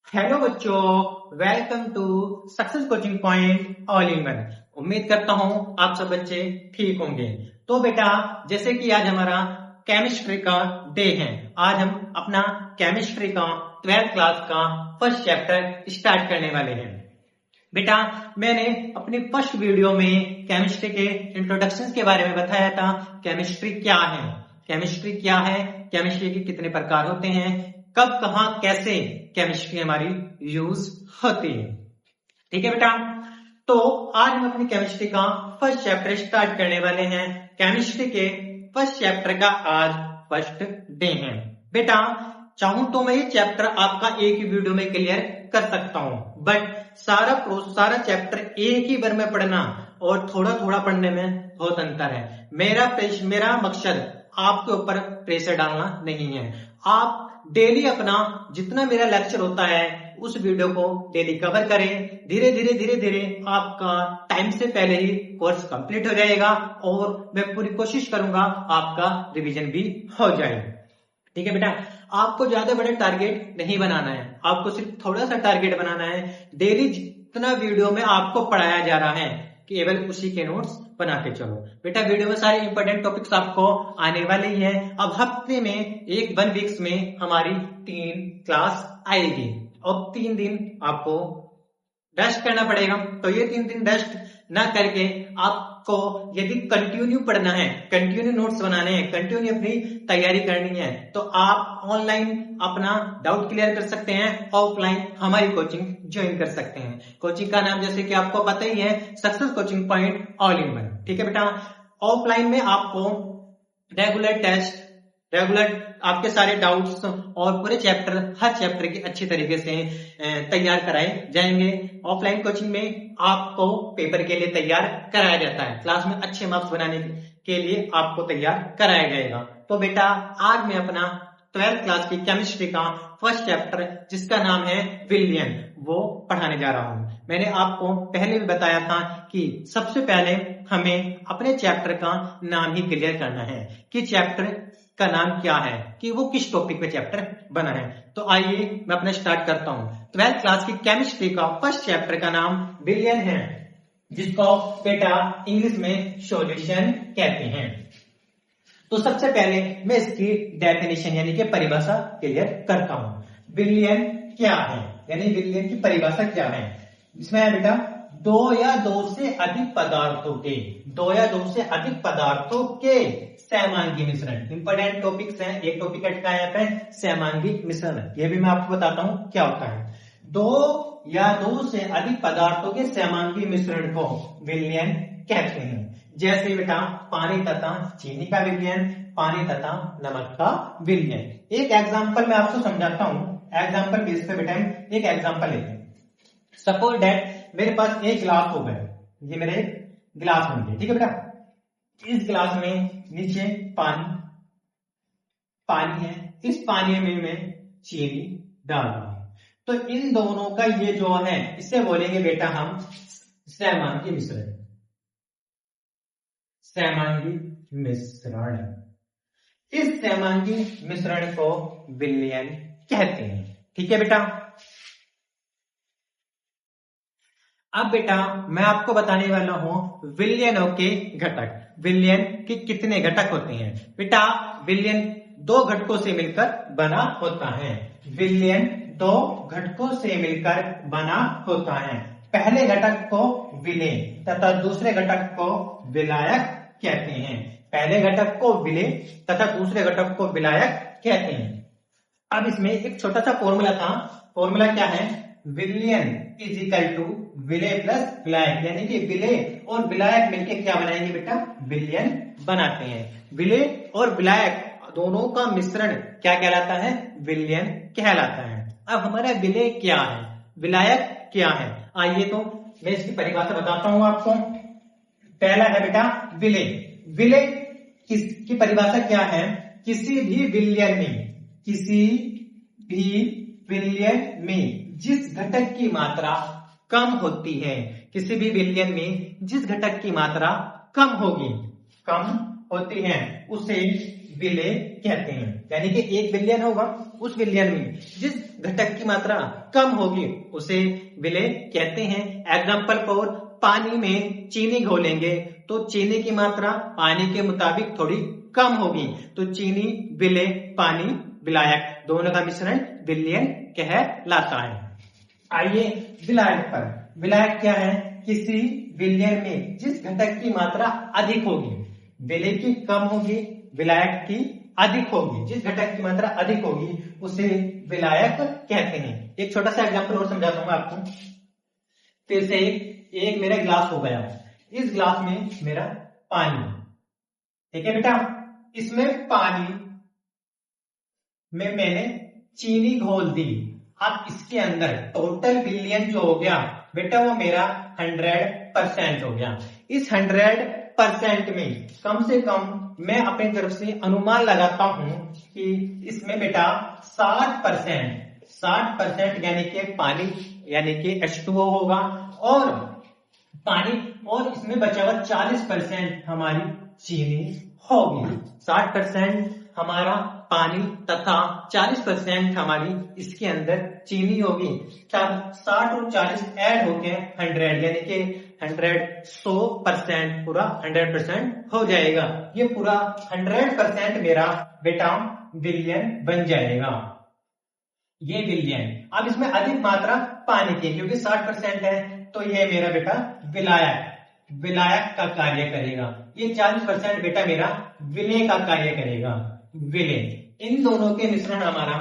Hello बच्चों, welcome to success coaching point all in one. उम्मीद करता हूं आप सब बच्चे ठीक होंगे। तो बेटा, जैसे कि आज हमारा केमिस्ट्री का डे है, आज हम अपना केमिस्ट्री का 12th क्लास का फर्स्ट चैप्टर स्टार्ट करने वाले हैं। बेटा, मैंने अपनी फर्स्ट वीडियो में केमिस्ट्री के इंट्रोडक्शन के बारे में बताया था। केमिस्ट्री क्या है, केमिस्ट्री क्या है, केमिस्ट्री के कितने प्रकार होते हैं, कब कहां कैसे केमिस्ट्री हमारी यूज होती है। ठीक है बेटा, तो आज हम अपनी केमिस्ट्री का फर्स्ट चैप्टर स्टार्ट करने वाले हैं। केमिस्ट्री के फर्स्ट चैप्टर का आज फर्स्ट डे है। बेटा, चाहूं तो मैं ये चैप्टर आपका एक ही वीडियो में क्लियर कर सकता हूं, बट सारा चैप्टर एक ही बार में पढ़ना और थोड़ा थोड़ा पढ़ने में बहुत अंतर है। मेरा मकसद आपके ऊपर प्रेशर डालना नहीं है। आप डेली अपना जितना मेरा लेक्चर होता है उस वीडियो को डेली कवर करें। धीरे धीरे आपका टाइम से पहले ही कोर्स कंप्लीट हो जाएगा और मैं पूरी कोशिश करूंगा आपका रिवीजन भी हो जाए। ठीक है बेटा, आपको ज्यादा बड़े टारगेट नहीं बनाना है, आपको सिर्फ थोड़ा सा टारगेट बनाना है। डेली जितना वीडियो में आपको पढ़ाया जा रहा है केवल उसी के नोट्स बना के चलो। बेटा, वीडियो में सारे इंपॉर्टेंट टॉपिक्स आपको आने वाले ही हैं। अब हफ्ते में 1 वीक्स में हमारी 3 क्लास आएगी और 3 दिन आपको रेस्ट करना पड़ेगा। तो ये 3 दिन रेस्ट ना करके आपको यदि कंटिन्यू पढ़ना है, कंटिन्यू नोट्स बनाने हैं, कंटिन्यू अपनी तैयारी करनी है, तो आप ऑनलाइन अपना डाउट क्लियर कर सकते हैं, ऑफलाइन हमारी कोचिंग ज्वाइन कर सकते हैं। कोचिंग का नाम जैसे कि आपको पता ही है, success coaching point all in one. ठीक है बेटा, ऑफलाइन में आपको रेगुलर टेस्ट, रेगुलर आपके सारे डाउट्स और पूरे चैप्टर, हर चैप्टर की अच्छी तरीके से तैयार कराए जाएंगे। ऑफलाइन कोचिंग में आपको पेपर के लिए तैयार कराया जाता है, क्लास में अच्छे मार्क्स बनाने के लिए आपको तैयार कराया जाएगा। तो बेटा, आज मैं अपना 12th क्लास की केमिस्ट्री का फर्स्ट चैप्टर जिसका नाम है विलियन, वो पढ़ाने जा रहा हूं। मैंने आपको पहले भी बताया था कि सबसे पहले हमें अपने चैप्टर का नाम ही क्लियर करना है कि चैप्टर का नाम क्या है, कि वो किस टॉपिक पे चैप्टर बना है। तो आइए मैं अपना स्टार्ट करता हूं। 12th क्लास की केमिस्ट्री का फर्स्ट चैप्टर का नाम विलियन है, जिसको बेटा इंग्लिश में सॉल्यूशन कहते हैं। तो सबसे पहले मैं इसकी डेफिनेशन यानी कि परिभाषा क्लियर करता हूं। विलियन क्या है, यानी विलियन की परिभाषा क्या है। इसमें है बेटा, 2 या 2 से अधिक पदार्थों के, 2 या 2 से अधिक पदार्थों के सहमांगी मिश्रण। इंपॉर्टेंट टॉपिक्स हैं, एक टॉपिक अटका है यहाँ पे, सहमांगी मिश्रण। ये भी मैं आपको बताता हूं क्या होता है। 2 या 2 से अधिक पदार्थों के सहमांगी मिश्रण को विलियन कहते हैं। जैसे बेटा, पानी तथा चीनी का विलियन, पानी तथा नमक का विलियन। एक एग्जांपल मैं आपको समझाता हूं, एग्जांपल बेस पे बेटा एक एग्जांपल लेते हैं। सपोज दैट मेरे पास एक गिलास हो गए, ये मेरे गिलास होंगे। ठीक है बेटा, इस गिलास में नीचे पानी है, इस पानी में मैं चीनी डाल रहा हूं। तो इन दोनों का ये जो है, इसे बोलेंगे बेटा हम सहमांगी मिश्रण, सहमांगी मिश्रण। इस सहमांगी मिश्रण को विलियन कहते हैं। ठीक है बेटा, अब बेटा मैं आपको बताने वाला हूं विलियनों के घटक। विलियन के कितने घटक होते हैं। बेटा, विलियन 2 घटकों से मिलकर बना होता है। विलियन 2 घटकों से मिलकर बना होता है। पहले घटक को विलेय तथा दूसरे घटक को विलायक कहते हैं। पहले घटक को विलेय तथा दूसरे घटक को विलायक कहते हैं। अब इसमें एक छोटा सा फॉर्मूला था। फॉर्मूला क्या है, विलियन इज इक्वल टू विलेय प्लस विलायक, यानी कि विलेय और विलायक मिलकर क्या बनाएंगे बेटा, विलियन बनाते हैं। विलेय और विलायक दोनों का मिश्रण क्या कहलाता है, विलियन कहलाता है। अब हमारा विलेय क्या है, विलायक क्या है, आइए तो मैं इसकी परिभाषा बताता हूं आपको। पहला है बेटा विलेय। विलेय की परिभाषा क्या है, किसी भी विलयन में जिस घटक की मात्रा कम होती है, किसी भी विलयन में जिस घटक की मात्रा कम होती है, उसे विलेय कहते हैं। यानी कि एक विलयन होगा, उस विलयन में जिस घटक की मात्रा कम होगी उसे विलेय कहते हैं। एग्जाम्पल फॉर, पानी में चीनी घोलेंगे तो चीनी की मात्रा पानी के मुताबिक थोड़ी कम होगी, तो चीनी विलेय, पानी विलायक, दोनों का मिश्रण विलयन कहलाता है। आइए विलायक पर। विलायक क्या है? किसी विलयन में जिस घटक की मात्रा अधिक होगी, विलेय की कम होगी, विलायक की अधिक होगी, जिस घटक की मात्रा अधिक होगी उसे विलायक कहते हैं। एक छोटा सा एग्जांपल और समझाता हूं आपको। फिर से एक मेरा ग्लास हो गया, इस ग्लास में मेरा पानी, ठीक है बेटा, इसमें पानी में मैंने चीनी घोल दी। अब इसके अंदर टोटल विलयन जो हो गया बेटा वो मेरा 100% हो गया। इस 100% में कम से कम मैं अपनी तरफ से अनुमान लगाता हूं कि इसमें बेटा 60% यानी कि पानी यानी कि H2O होगा, और पानी, और इसमें बचा हुआ 40% हमारी चीनी होगी। 60% हमारा पानी तथा 40% हमारी इसके अंदर चीनी होगी। तब 60 और 40 ऐड होके 100 यानी कि 100% पूरा 100% हो जाएगा। ये पूरा 100% मेरा बेटा विलयन बन जाएगा। ये विलयन, अब इसमें अधिक मात्रा पानी की क्योंकि 60% है, तो ये मेरा बेटा विलायक का कार्य करेगा। ये 40% बेटा मेरा विलेय का कार्य करेगा। विलेय, इन दोनों के मिश्रण हमारा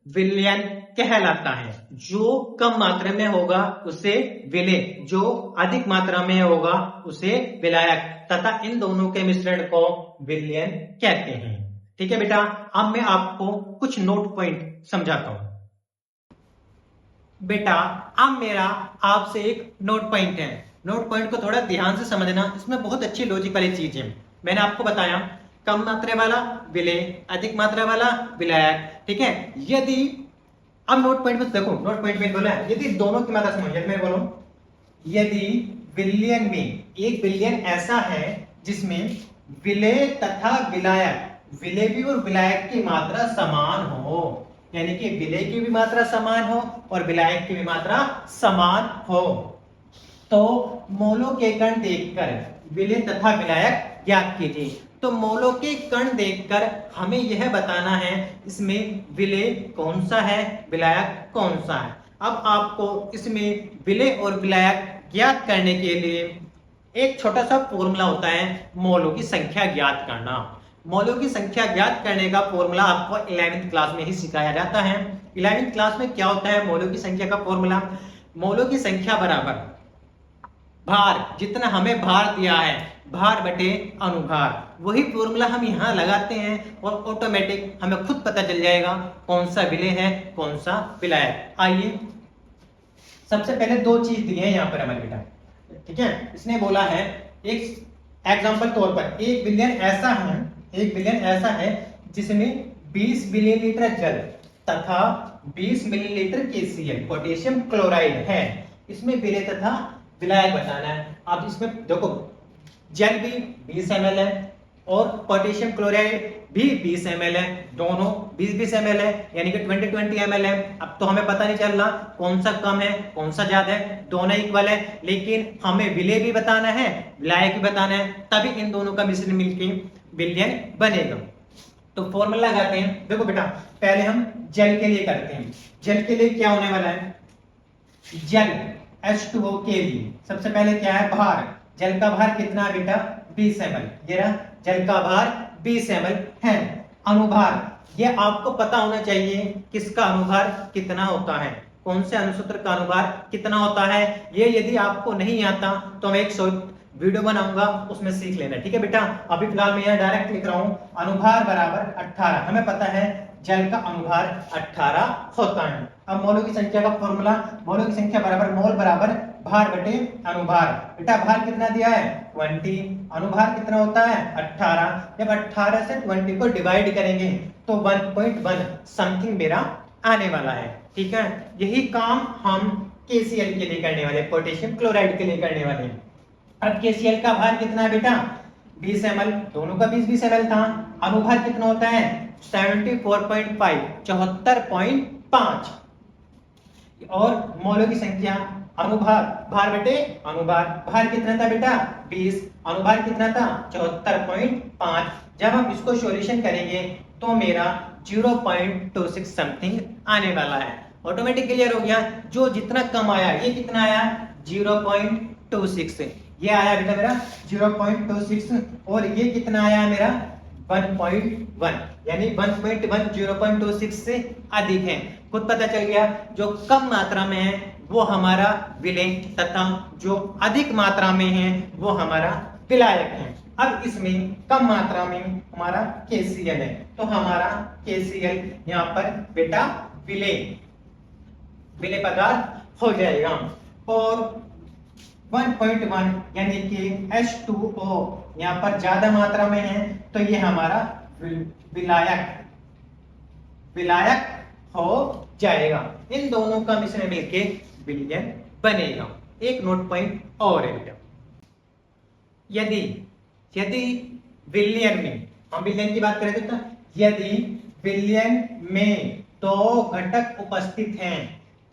विलयन कहलाता है। जो कम मात्रा में होगा उसे विलेय, जो अधिक मात्रा में होगा उसे विलायक, तथा इन दोनों के मिश्रण को विलयन कहते हैं। ठीक है बेटा, अब मैं आपको कुछ नोट पॉइंट समझाता हूं। बेटा अब मेरा आपसे एक नोट पॉइंट है, नोट पॉइंट को थोड़ा ध्यान से समझना, इसमें बहुत अच्छी लॉजिक वाली चीज है। मैंने आपको बताया कम मात्रा वाला विलेय, अधिक मात्रा वाला विलायक, ठीक है। यदि अब नोट पॉइंट में देखो, नोट पॉइंट में बोला है यदि दोनों की मात्रा समझ, मैं बोलो यदि विलयन में एक विलयन ऐसा है जिसमें विलेय तथा विलायक, विलेय भी और विलायक की मात्रा समान हो, यानी कि विलेय की भी मात्रा समान हो और विलायक की भी मात्रा समान हो, तो मोलों के कण देखकर विलेय तथा विलायक ज्ञात कीजिए। तो मोलों के कण देखकर हमें यह बताना है इसमें विलेय कौन सा है, विलायक कौन सा है। अब आपको इसमें विलेय और विलायक ज्ञात करने के लिए एक छोटा सा फॉर्मूला होता है, मोलों की संख्या ज्ञात करना। मोलों की संख्या ज्ञात करने का फॉर्मूला आपको 11वीं क्लास में ही सिखाया जाता है। 11वीं क्लास में क्या होता है मोलों की संख्या का फॉर्मूला? मोलों की संख्या बराबर भार, जितना हमें भार दिया है भार बटे अनुभार, वही फॉर्मूला हम यहाँ लगाते हैं और ऑटोमेटिक हमें खुद पता चल जाएगा कौन सा विलेय है कौन सा विलायक। आइए सबसे पहले दो चीज दी है यहाँ पर हमारे बेटा, ठीक है। इसने बोला है एक एग्जांपल तौर पर एक विलयन ऐसा है जिसमें 20 मिलीलीटर जल तथा 20 मिलीलीटर KCl पोटेशियम क्लोराइड है। इसमें विलेय तथा विलायक बताना है। अब इसमें देखो जल भी 20 ml है और पोटेशियम क्लोराइड भी 20 ml है, दोनों 20-20 ml है, यानी कि 20-20 ml है। अब तो हमें पता नहीं चल रहा कौन सा कम है कौन सा ज्यादा है, दोनों इक्वल है, लेकिन हमें विलेय भी बताना है विलायक भी बताना है, तभी इन दोनों का मिश्रण मिलकर विलयन बनेगा। तो फॉर्मूला लगाते हैं। देखो बेटा पहले हम जल के लिए करते हैं। जल के लिए क्या होने वाला है? जल H2O के लिए सबसे पहले क्या है? भार। जल का भार कितना है बेटा? 20 ml। ये रहा जल का भार 20 ml है। अनुभार, ये आपको पता होना चाहिए किसका अनुभार कितना होता है, कौन से अनुसूत्र का अनुभार कितना होता है। ये यदि आपको नहीं आता तो मैं एक वीडियो बनाऊंगा उसमें सीख लेना, ठीक है बेटा। अभी फिलहाल मैं यहाँ डायरेक्ट लिख रहा हूँ अनुभार बराबर 18। हमें पता है जल का अनुभार 18 होता है। अब मोलों की संख्या का फॉर्मूला, मोलों की संख्या बराबर मोल बराबर भार बटे अनुभार। बेटा भार कितना दिया है? 20, अनुभार कितना होता है? 18। जब 18 से 20 को डिवाइड करेंगे तो 1.1 समथिंग मेरा आने वाला है, ठीक है। यही काम हम KCl के लिए करने वाले, पोटेशियम क्लोराइड के लिए करने वाले हैं। अब KCl का भार कितना है बेटा? 20 ml, दोनों का 20 ml था। अनुभार कितना होता है 74.5, 74.5। और मोलों की संख्या, अनुभार, भार बेटे अनुभार, भार कितना था बेटा 20, अनुभार कितना था 74.5। जब हम इसको सॉल्यूशन करेंगे तो मेरा 0.26 समथिंग आने वाला है। ऑटोमेटिक क्लियर हो गया। जो जितना कम आया, ये कितना आया 0.26, ये आया बेटा मेरा 0.26, और ये कितना आया मेरा 1.1, यानी 1.1 0.26 से अधिक है। खुद पता चल गया, जो कम मात्रा में है वो हमारा विलेय तथा जो अधिक मात्रा में है वो हमारा विलायक है। अब इसमें कम मात्रा में हमारा KCl है, तो हमारा KCl यहाँ पर बेटा विलेय पदार्थ हो जाएगा। और 1.1 यानी कि H2O यहाँ पर ज्यादा मात्रा में है, तो ये हमारा विलायक हो जाएगा। इन दोनों का मिश्रण मिलके विलयन बनेगा। एक नोट पॉइंट और है बेटा, यदि विलयन में, हम विलयन की बात करें तो यदि विलयन में 2 घटक उपस्थित हैं,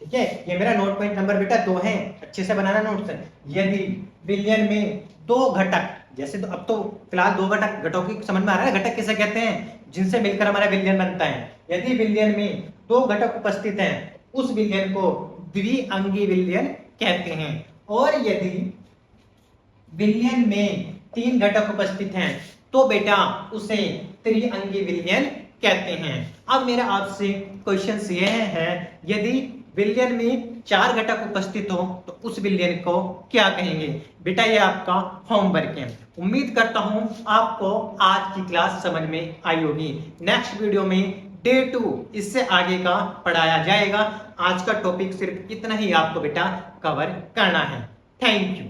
ठीक है, ये मेरा नोट पॉइंट नंबर बेटा 2 है, अच्छे से बनाना नोट से। यदि विलयन में 2 घटक, जैसे तो अब तो फिलहाल 2 घटकों की समझ में आ रहा है, घटक किसे कहते हैं जिनसे मिलकर हमारा विलयन बनता है। यदि विलयन में 2 घटक उपस्थित हैं, उस विलयन को द्विअंगी विलयन कहते हैं। और यदि विलयन में 3 घटक उपस्थित हैं तो बेटा उसे त्रिअंगी विलयन कहते हैं। अब मेरा आपसे क्वेश्चन ये है, यदि विलयन में 4 घटक उपस्थित हो तो उस विलयन को क्या कहेंगे? बेटा ये आपका होमवर्क है। उम्मीद करता हूं आपको आज की क्लास समझ में आई होगी। नेक्स्ट वीडियो में डे 2 इससे आगे का पढ़ाया जाएगा। आज का टॉपिक सिर्फ इतना ही आपको बेटा कवर करना है। Thank you.